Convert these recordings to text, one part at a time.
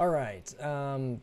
Alright,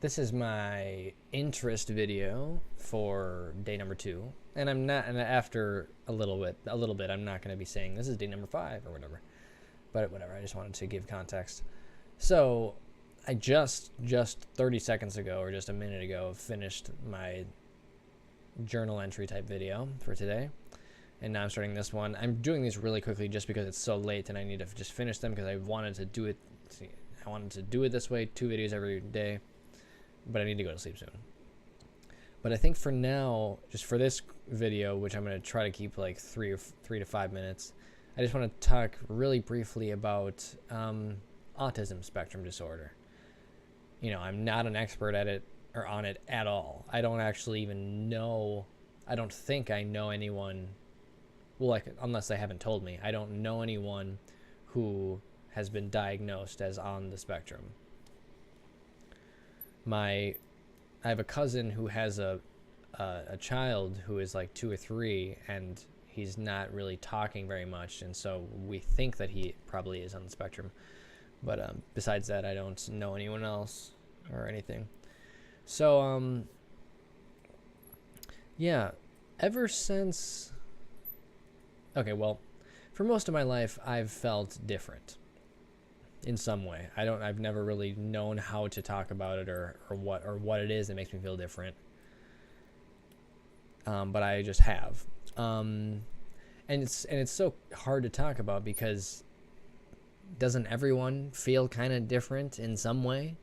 this is my interest video for day number 2. And and after a little bit, I'm not going to be saying this is day number 5 or whatever. But whatever, I just wanted to give context. So, I just 30 seconds ago, or just a minute ago, finished my journal entry type video for today. And now I'm starting this one. I'm doing these really quickly just because it's so late and I need to just finish them because I wanted to do it. I wanted to do it this way, 2 videos every day, but I need to go to sleep soon. But I think for now, just for this video, which I'm going to try to keep like 3 to 5 minutes, I just want to talk really briefly about autism spectrum disorder. You know, I'm not an expert at it or on it at all. I don't actually even know. I don't think I know anyone. Well, like, unless they haven't told me, I don't know anyone who has been diagnosed as on the spectrum. I have a cousin who has a child who is like 2 or 3, and he's not really talking very much, and so we think that he probably is on the spectrum. But besides that, I don't know anyone else or anything. So yeah, ever since. Okay, well, for most of my life, I've felt different in some way. I've never really known how to talk about it or what it is that makes me feel different. But I just have. And it's so hard to talk about because doesn't everyone feel kind of different in some way?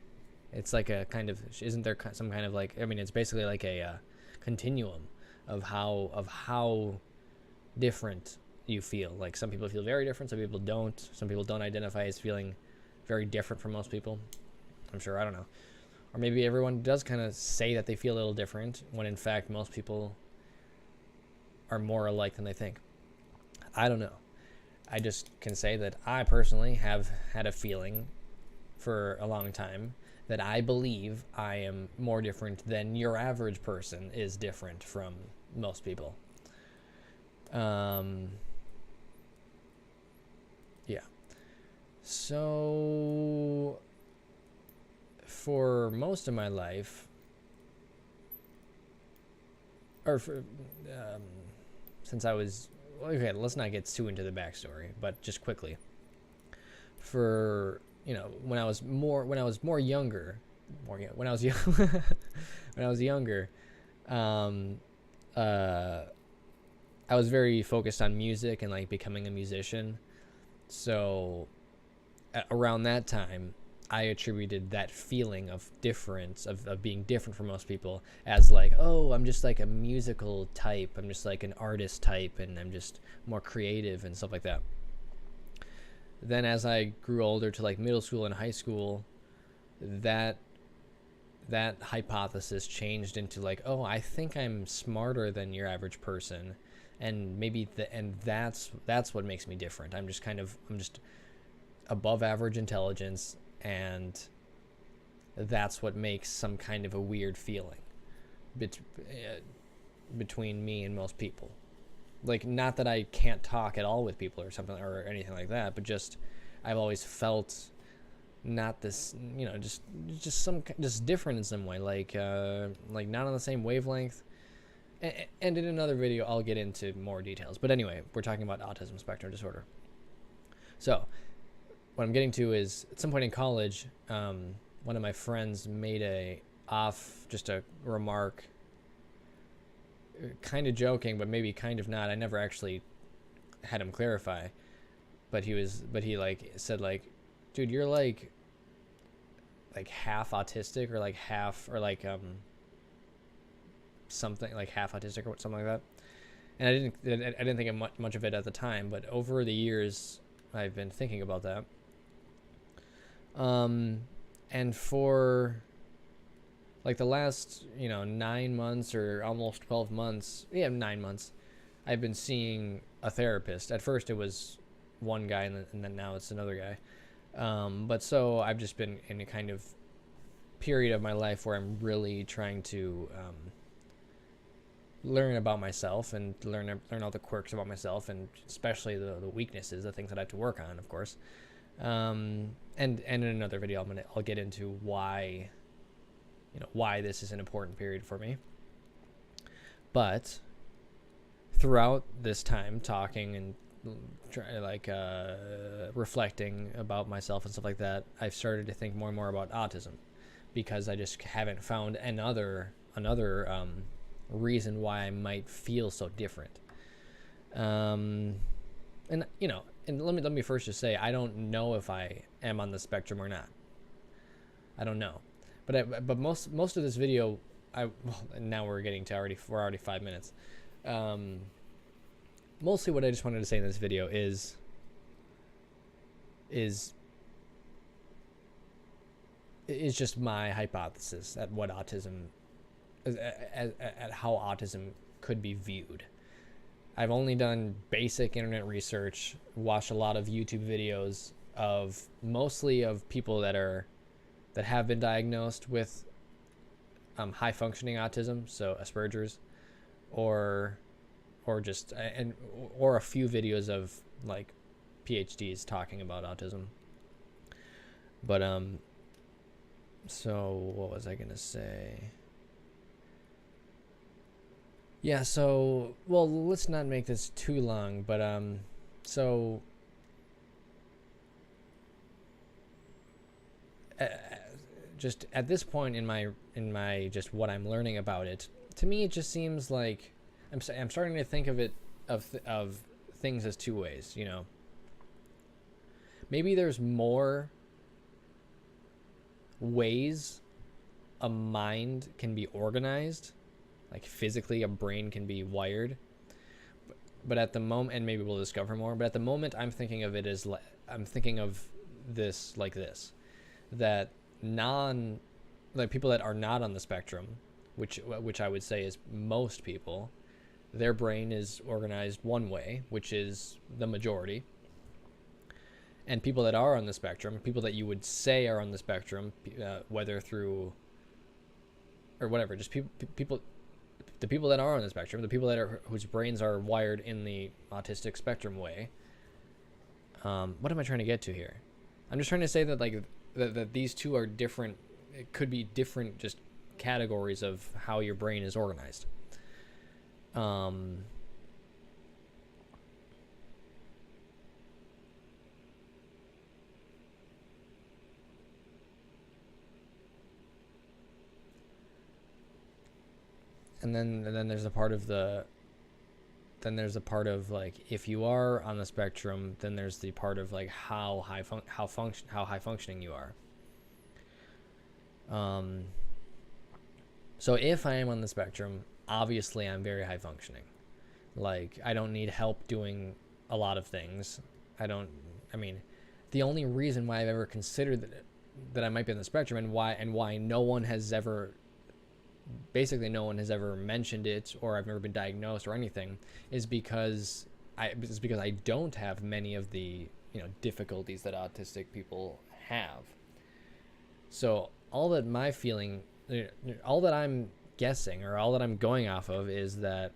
It's like a kind of, isn't there some kind of like, I mean, it's basically like a continuum of how different you feel. Like some people feel very different, some people don't. Some people don't identify as feeling very different from most people. I'm sure, I don't know. Or maybe everyone does kind of say that they feel a little different when in fact most people are more alike than they think. I don't know. I just can say that I personally have had a feeling for a long time that I believe I am more different than your average person is different from most people. Yeah. So, for most of my life, or for, since I was, okay, let's not get too into the backstory, but just quickly. For, you know, when I was younger, when I was younger, I was very focused on music and like becoming a musician. So around that time, I attributed that feeling of difference, of being different from most people, as like, oh, I'm just like a musical type. I'm just like an artist type, and I'm just more creative and stuff like that. Then as I grew older to like middle school and high school, that hypothesis changed into like, oh, I think I'm smarter than your average person, and maybe that's what makes me different. I'm just above average intelligence, and that's what makes some kind of a weird feeling between me and most people. Like, not that I can't talk at all with people or something or anything like that, but just I've always felt not this, you know, just different in some way, like not on the same wavelength. And in another video, I'll get into more details. But anyway, we're talking about autism spectrum disorder. So, what I'm getting to is, at some point in college, one of my friends made just a remark, kind of joking, but maybe kind of not. I never actually had him clarify. But he like said like, dude, you're like half autistic or like half, or like something like half autistic or something like that. And I didn't think of much of it at the time, but over the years I've been thinking about that. And for like the last, 9 months or almost 12 months, 9 months, I've been seeing a therapist. At first it was one guy, and then now it's another guy. But so I've just been in a kind of period of my life where I'm really trying to learn about myself and learn all the quirks about myself, and especially the weaknesses, the things that I have to work on, of course. And in another video, I'll get into why, why this is an important period for me. But throughout this time talking and reflecting about myself and stuff like that, I've started to think more and more about autism, because I just haven't found another reason why I might feel so different. And let me first just say, I don't know if I am on the spectrum or not. I don't know, but most of this video, now we're already 5 minutes. Mostly what I just wanted to say in this video is just my hypothesis at what autism, at how autism could be viewed. I've only done basic internet research, watched a lot of YouTube videos of mostly of people that have been diagnosed with high functioning autism, so Asperger's, or a few videos of like PhDs talking about autism. But so what was I gonna say? Yeah, so, well, let's not make this too long, but so just at this point in my just what I'm learning about it, to me it just seems like I'm starting to think of it of things as two ways, Maybe there's more ways a mind can be organized, like physically a brain can be wired, but at the moment, and maybe we'll discover more, but at the moment I'm thinking of it as I'm thinking of this like this, that people that are not on the spectrum, which I would say is most people, their brain is organized one way, which is the majority. And people that are on the spectrum, people that you would say are on the spectrum, whether through or whatever, just people, the people that are on the spectrum, the people whose brains are wired in the autistic spectrum way. What am I trying to get to here? I'm just trying to say that that these two are different. It could be different, just categories of how your brain is organized. And then there's a part of like, if you are on the spectrum, then there's the part of like how high functioning you are. So if I am on the spectrum, obviously I'm very high functioning. Like, I don't need help doing a lot of things. The only reason why I've ever considered that I might be on the spectrum, and why no one has ever mentioned it, or I've never been diagnosed or anything, is because I don't have many of the difficulties that autistic people have. So all that I'm guessing, or all that I'm going off of, is that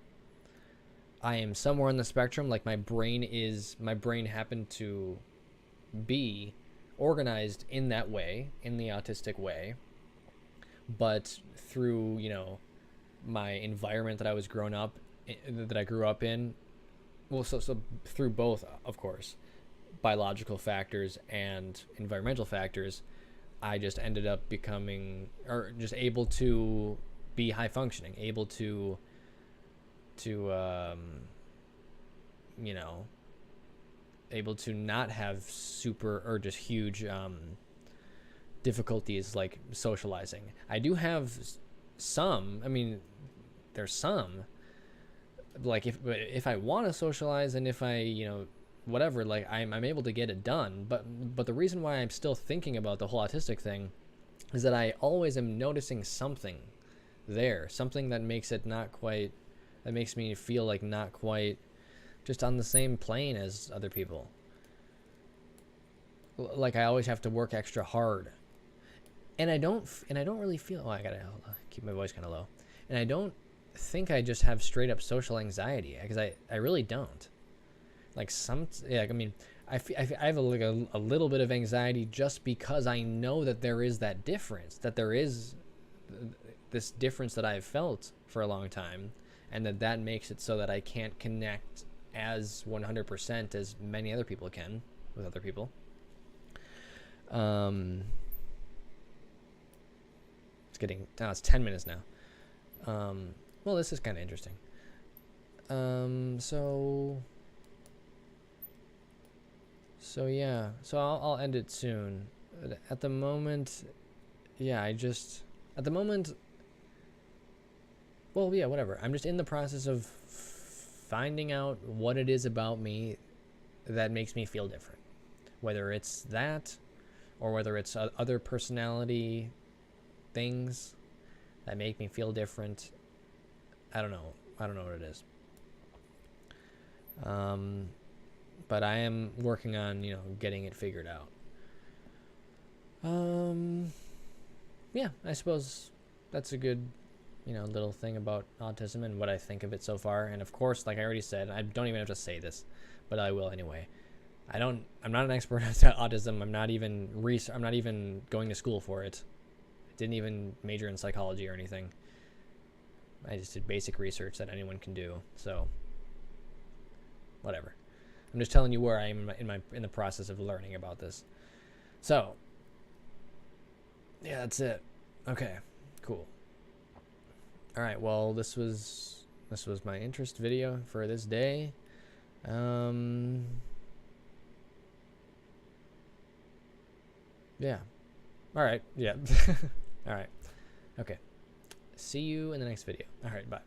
I am somewhere on the spectrum. Like, my brain happened to be organized in that way, in the autistic way, but through my environment that I grew up in, well, so through both, of course, biological factors and environmental factors, I just ended up becoming, or just able to be high functioning, able to able to not have super or just huge difficulties like socializing. I do have some. There's some, like, if I want to socialize, and if I whatever, like, I'm able to get it done. But the reason why I'm still thinking about the whole autistic thing is that I always am noticing something that makes it not quite, that makes me feel like not quite just on the same plane as other people. Like, I always have to work extra hard. And I don't really feel, I gotta keep my voice kind of low. And I don't think I just have straight up social anxiety, because I really don't. Like, I have a little bit of anxiety just because I know that there is that difference, that there is this difference that I've felt for a long time, and that makes it so that I can't connect as 100% as many other people can with other people. It's 10 minutes now. Well, this is kind of interesting. So yeah, so I'll end it soon. At the moment, yeah, at the moment, well, yeah, whatever. I'm just in the process of finding out what it is about me that makes me feel different. Whether it's that, or whether it's other personality things that make me feel different. I don't know. I don't know what it is. But I am working on, getting it figured out. Yeah, I suppose that's a good, little thing about autism and what I think of it so far. And of course, like I already said, I don't even have to say this, but I will anyway. I'm not an expert at autism. I'm not even going to school for it. I didn't even major in psychology or anything. I just did basic research that anyone can do. So, whatever. I'm just telling you where I am in the process of learning about this. So, yeah, that's it. Okay, cool. All right. Well, this was my interest video for this day. Yeah. All right. Yeah. All right. Okay. See you in the next video. All right. Bye.